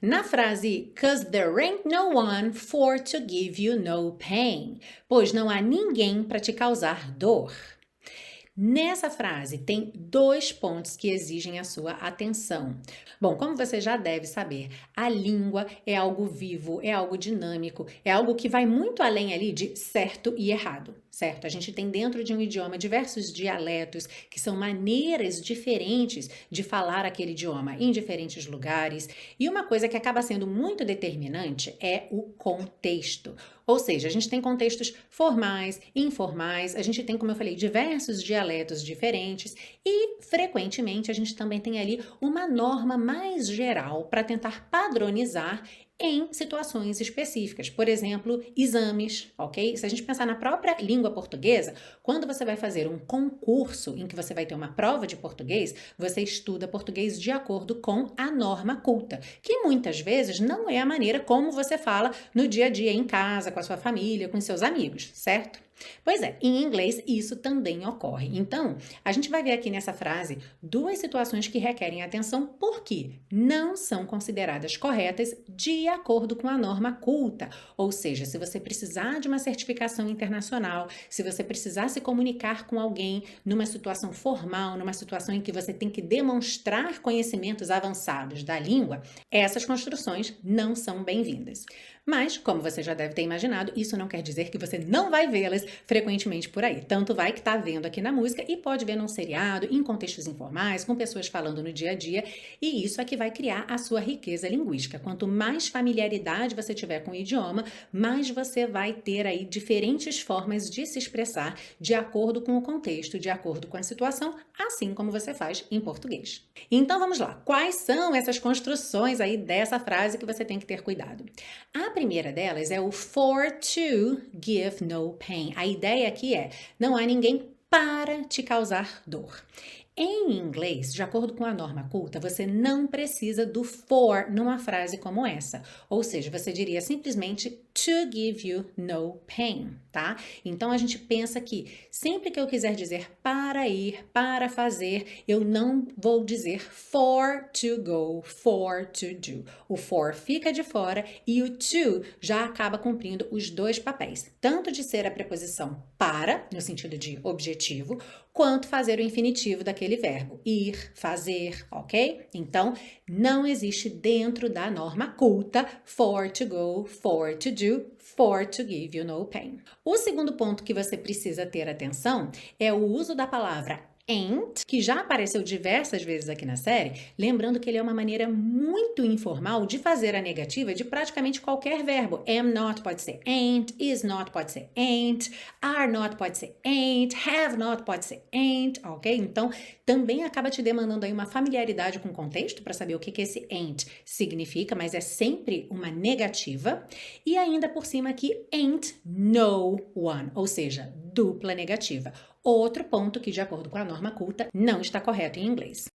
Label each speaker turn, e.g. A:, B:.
A: Na frase "'Cause there ain't no one for to give you no pain", pois não há ninguém para te causar dor. Nessa frase tem dois pontos que exigem a sua atenção. Bom, como você já deve saber, a língua é algo vivo, é algo dinâmico, é algo que vai muito além ali de certo e errado, certo? A gente tem dentro de um idioma diversos dialetos que são maneiras diferentes de falar aquele idioma em diferentes lugares, e uma coisa que acaba sendo muito determinante é o contexto. Ou seja, a gente tem contextos formais, informais, a gente tem, como eu falei, diversos dialetos diferentes e, frequentemente, a gente também tem ali uma norma mais geral para tentar padronizar em situações específicas. Por exemplo, exames, ok? Se a gente pensar na própria língua portuguesa, quando você vai fazer um concurso em que você vai ter uma prova de português, você estuda português de acordo com a norma culta, que muitas vezes não é a maneira como você fala no dia a dia em casa, com a sua família, com seus amigos, certo? Pois é, em inglês isso também ocorre. Então, a gente vai ver aqui nessa frase duas situações que requerem atenção porque não são consideradas corretas de acordo com a norma culta. Ou seja, se você precisar de uma certificação internacional, se você precisar se comunicar com alguém numa situação formal, numa situação em que você tem que demonstrar conhecimentos avançados da língua, essas construções não são bem-vindas. Mas, como você já deve ter imaginado, isso não quer dizer que você não vai vê-las frequentemente por aí. Tanto vai que tá vendo aqui na música e pode ver num seriado, em contextos informais, com pessoas falando no dia a dia, e isso é que vai criar a sua riqueza linguística. Quanto mais familiaridade você tiver com o idioma, mais você vai ter aí diferentes formas de se expressar de acordo com o contexto, de acordo com a situação, assim como você faz em português. Então vamos lá, quais são essas construções aí dessa frase que você tem que ter cuidado? A primeira delas é o for to give no pain. A ideia aqui é, não há ninguém para te causar dor. Em inglês, de acordo com a norma culta, você não precisa do for numa frase como essa. Ou seja, você diria simplesmente to give you no pain, tá? Então a gente pensa que sempre que eu quiser dizer para ir, para fazer, eu não vou dizer for to go, for to do. O for fica de fora e o to já acaba cumprindo os dois papéis, tanto de ser a preposição para, no sentido de objetivo, quanto fazer o infinitivo daquele verbo, ir, fazer, ok? Então, não existe dentro da norma culta for to go, for to do, for to give you no pain. O segundo ponto que você precisa ter atenção é o uso da palavra ain't, que já apareceu diversas vezes aqui na série, lembrando que ele é uma maneira muito informal de fazer a negativa de praticamente qualquer verbo. Am not pode ser ain't, is not pode ser ain't, are not pode ser ain't, have not pode ser ain't, ok? Então, também acaba te demandando aí uma familiaridade com o contexto para saber o que esse ain't significa, mas é sempre uma negativa. E ainda por cima aqui, ain't no one, ou seja, dupla negativa. Outro ponto que, de acordo com a norma culta, não está correto em inglês.